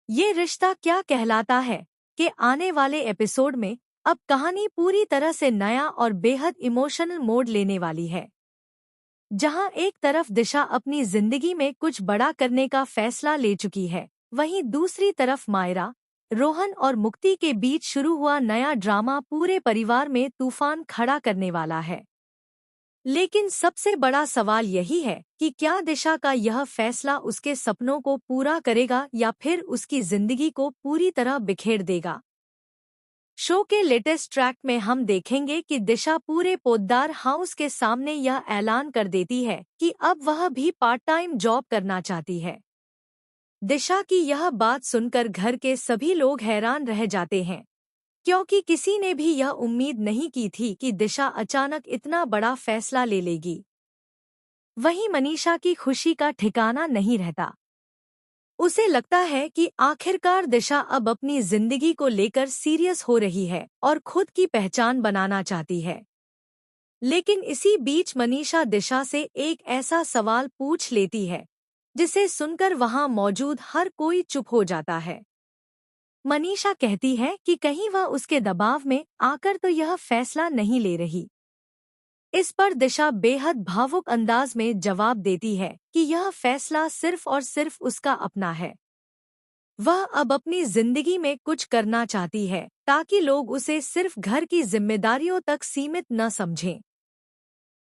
ये रिश्ता क्या कहलाता है कि आने वाले एपिसोड में अब कहानी पूरी तरह से नया और बेहद इमोशनल मोड लेने वाली है। जहां एक तरफ दिशा अपनी जिंदगी में कुछ बड़ा करने का फैसला ले चुकी है, वहीं दूसरी तरफ मायरा, रोहन और मुक्ति के बीच शुरू हुआ नया ड्रामा पूरे परिवार में तूफान खड़ा करने वाला है। लेकिन सबसे बड़ा सवाल यही है कि क्या दिशा का यह फैसला उसके सपनों को पूरा करेगा या फिर उसकी जिंदगी को पूरी तरह बिखेर देगा। शो के लेटेस्ट ट्रैक में हम देखेंगे कि दिशा पूरे पोद्दार हाउस के सामने यह ऐलान कर देती है कि अब वह भी पार्ट टाइम जॉब करना चाहती है। दिशा की यह बात सुनकर घर के सभी लोग हैरान रह जाते हैं, क्योंकि किसी ने भी यह उम्मीद नहीं की थी कि दिशा अचानक इतना बड़ा फैसला ले लेगी। वहीं मनीषा की खुशी का ठिकाना नहीं रहता। उसे लगता है कि आखिरकार दिशा अब अपनी जिंदगी को लेकर सीरियस हो रही है और खुद की पहचान बनाना चाहती है। लेकिन इसी बीच मनीषा दिशा से एक ऐसा सवाल पूछ लेती है जिसे सुनकर वहां मौजूद हर कोई चुप हो जाता है। मनीषा कहती है कि कहीं वह उसके दबाव में आकर तो यह फैसला नहीं ले रही। इस पर दिशा बेहद भावुक अंदाज में जवाब देती है कि यह फैसला सिर्फ और सिर्फ उसका अपना है। वह अब अपनी जिंदगी में कुछ करना चाहती है ताकि लोग उसे सिर्फ घर की जिम्मेदारियों तक सीमित न समझें।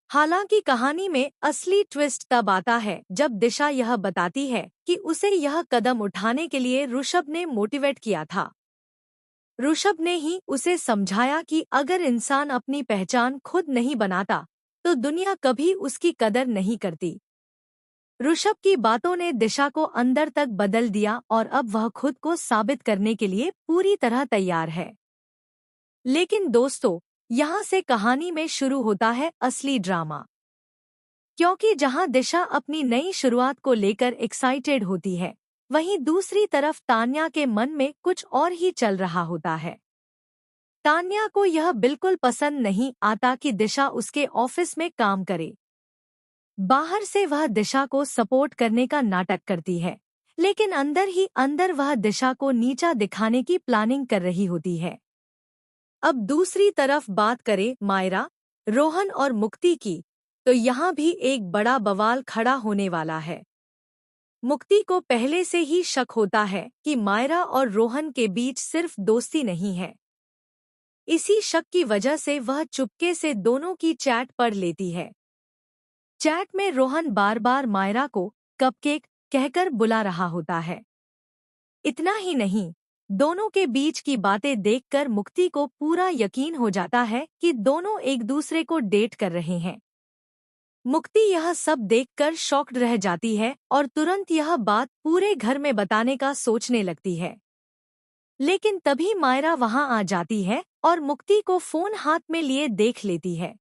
हालांकि कहानी में असली ट्विस्ट तब आता है जब दिशा यह बताती है कि उसे यह कदम उठाने के लिए ऋषभ ने मोटिवेट किया था। ऋषभ ने ही उसे समझाया कि अगर इंसान अपनी पहचान खुद नहीं बनाता तो दुनिया कभी उसकी कदर नहीं करती। ऋषभ की बातों ने दिशा को अंदर तक बदल दिया और अब वह खुद को साबित करने के लिए पूरी तरह तैयार है। लेकिन दोस्तों, यहाँ से कहानी में शुरू होता है असली ड्रामा। क्योंकि जहाँ दिशा अपनी नई शुरुआत को लेकर एक्साइटेड होती है, वहीं दूसरी तरफ तान्या के मन में कुछ और ही चल रहा होता है। तान्या को यह बिल्कुल पसंद नहीं आता कि दिशा उसके ऑफिस में काम करे। बाहर से वह दिशा को सपोर्ट करने का नाटक करती है, लेकिन अंदर ही अंदर वह दिशा को नीचा दिखाने की प्लानिंग कर रही होती है। अब दूसरी तरफ बात करें मायरा, रोहन और मुक्ति की, तो यहाँ भी एक बड़ा बवाल खड़ा होने वाला है। मुक्ति को पहले से ही शक होता है कि मायरा और रोहन के बीच सिर्फ दोस्ती नहीं है। इसी शक की वजह से वह चुपके से दोनों की चैट पढ़ लेती है। चैट में रोहन बार बार मायरा को कपकेक कहकर बुला रहा होता है। इतना ही नहीं, दोनों के बीच की बातें देखकर मुक्ति को पूरा यकीन हो जाता है कि दोनों एक दूसरे को डेट कर रहे हैं। मुक्ति यह सब देखकर शॉक्ड रह जाती है और तुरंत यह बात पूरे घर में बताने का सोचने लगती है। लेकिन तभी मायरा वहां आ जाती है और मुक्ति को फोन हाथ में लिए देख लेती है।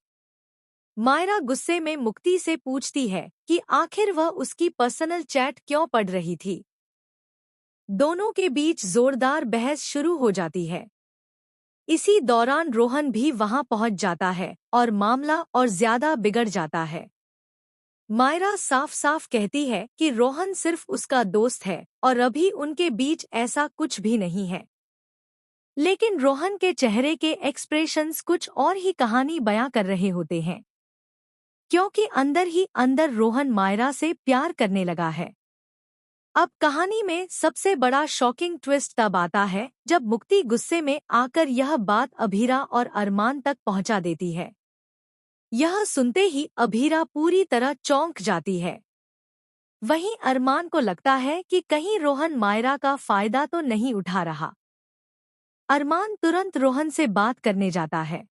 मायरा गुस्से में मुक्ति से पूछती है कि आखिर वह उसकी पर्सनल चैट क्यों पढ़ रही थी। दोनों के बीच जोरदार बहस शुरू हो जाती है। इसी दौरान रोहन भी वहां पहुंच जाता है और मामला और ज्यादा बिगड़ जाता है। मायरा साफ साफ कहती है कि रोहन सिर्फ उसका दोस्त है और अभी उनके बीच ऐसा कुछ भी नहीं है। लेकिन रोहन के चेहरे के एक्सप्रेशंस कुछ और ही कहानी बयां कर रहे होते हैं, क्योंकि अंदर ही अंदर रोहन मायरा से प्यार करने लगा है। अब कहानी में सबसे बड़ा शॉकिंग ट्विस्ट तब आता है जब मुक्ति गुस्से में आकर यह बात अभीरा और अरमान तक पहुंचा देती है। यह सुनते ही अभीरा पूरी तरह चौंक जाती है। वहीं अरमान को लगता है कि कहीं रोहन मायरा का फायदा तो नहीं उठा रहा। अरमान तुरंत रोहन से बात करने जाता है,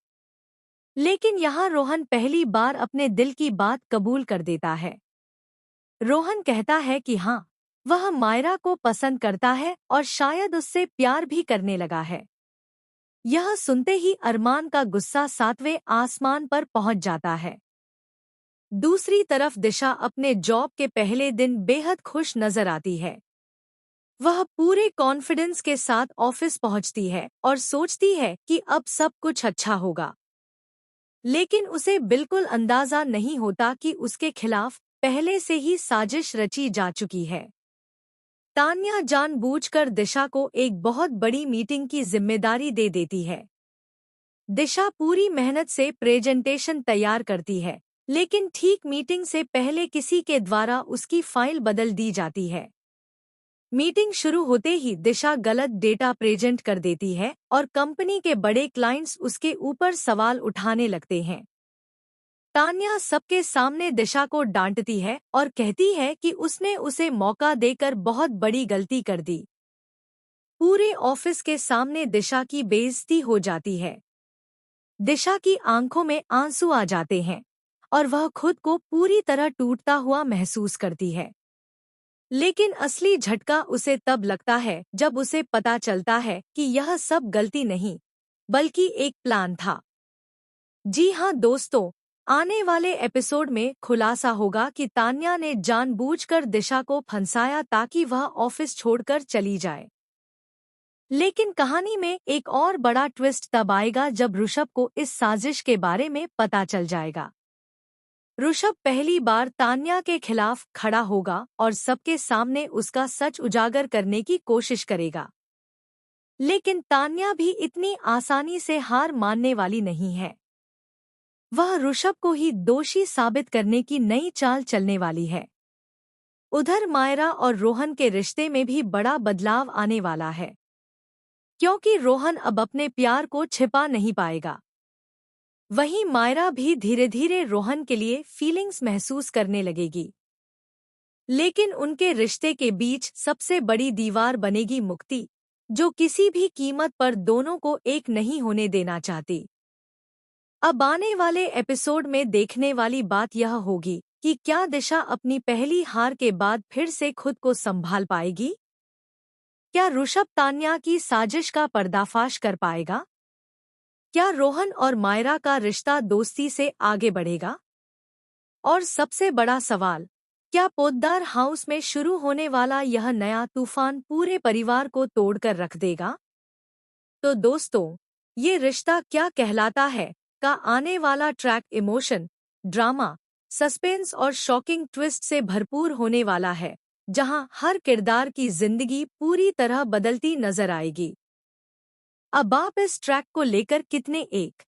लेकिन यहाँ रोहन पहली बार अपने दिल की बात कबूल कर देता है। रोहन कहता है कि हाँ, वह मायरा को पसंद करता है और शायद उससे प्यार भी करने लगा है। यह सुनते ही अरमान का गुस्सा 7वें आसमान पर पहुंच जाता है। दूसरी तरफ दिशा अपने जॉब के पहले दिन बेहद खुश नजर आती है। वह पूरे कॉन्फिडेंस के साथ ऑफिस पहुंचती है और सोचती है कि अब सब कुछ अच्छा होगा। लेकिन उसे बिल्कुल अंदाजा नहीं होता कि उसके खिलाफ पहले से ही साजिश रची जा चुकी है। तान्या जानबूझकर दिशा को एक बहुत बड़ी मीटिंग की जिम्मेदारी दे देती है। दिशा पूरी मेहनत से प्रेजेंटेशन तैयार करती है, लेकिन ठीक मीटिंग से पहले किसी के द्वारा उसकी फाइल बदल दी जाती है। मीटिंग शुरू होते ही दिशा गलत डेटा प्रेजेंट कर देती है और कंपनी के बड़े क्लाइंट्स उसके ऊपर सवाल उठाने लगते हैं। तान्या सबके सामने दिशा को डांटती है और कहती है कि उसने उसे मौका देकर बहुत बड़ी गलती कर दी। पूरे ऑफिस के सामने दिशा की बेइज्जती हो जाती है। दिशा की आंखों में आंसू आ जाते हैं और वह खुद को पूरी तरह टूटता हुआ महसूस करती है। लेकिन असली झटका उसे तब लगता है जब उसे पता चलता है कि यह सब गलती नहीं, बल्कि एक प्लान था। जी हाँ दोस्तों, आने वाले एपिसोड में खुलासा होगा कि तान्या ने जानबूझकर दिशा को फंसाया ताकि वह ऑफिस छोड़कर चली जाए। लेकिन कहानी में एक और बड़ा ट्विस्ट तब आएगा जब ऋषभ को इस साजिश के बारे में पता चल जाएगा। ऋषभ पहली बार तान्या के खिलाफ खड़ा होगा और सबके सामने उसका सच उजागर करने की कोशिश करेगा। लेकिन तान्या भी इतनी आसानी से हार मानने वाली नहीं है। वह ऋषभ को ही दोषी साबित करने की नई चाल चलने वाली है। उधर मायरा और रोहन के रिश्ते में भी बड़ा बदलाव आने वाला है, क्योंकि रोहन अब अपने प्यार को छिपा नहीं पाएगा। वहीं मायरा भी धीरे धीरे रोहन के लिए फीलिंग्स महसूस करने लगेगी। लेकिन उनके रिश्ते के बीच सबसे बड़ी दीवार बनेगी मुक्ति, जो किसी भी कीमत पर दोनों को एक नहीं होने देना चाहती। अब आने वाले एपिसोड में देखने वाली बात यह होगी कि क्या दिशा अपनी पहली हार के बाद फिर से खुद को संभाल पाएगी? क्या ऋषभ तान्या की साजिश का पर्दाफाश कर पाएगा? क्या रोहन और मायरा का रिश्ता दोस्ती से आगे बढ़ेगा? और सबसे बड़ा सवाल, क्या पोद्दार हाउस में शुरू होने वाला यह नया तूफान पूरे परिवार को तोड़कर रख देगा? तो दोस्तों, ये रिश्ता क्या कहलाता है का आने वाला ट्रैक इमोशन, ड्रामा, सस्पेंस और शॉकिंग ट्विस्ट से भरपूर होने वाला है, जहां हर किरदार की जिंदगी पूरी तरह बदलती नजर आएगी। अब आप इस ट्रैक को लेकर कितने एक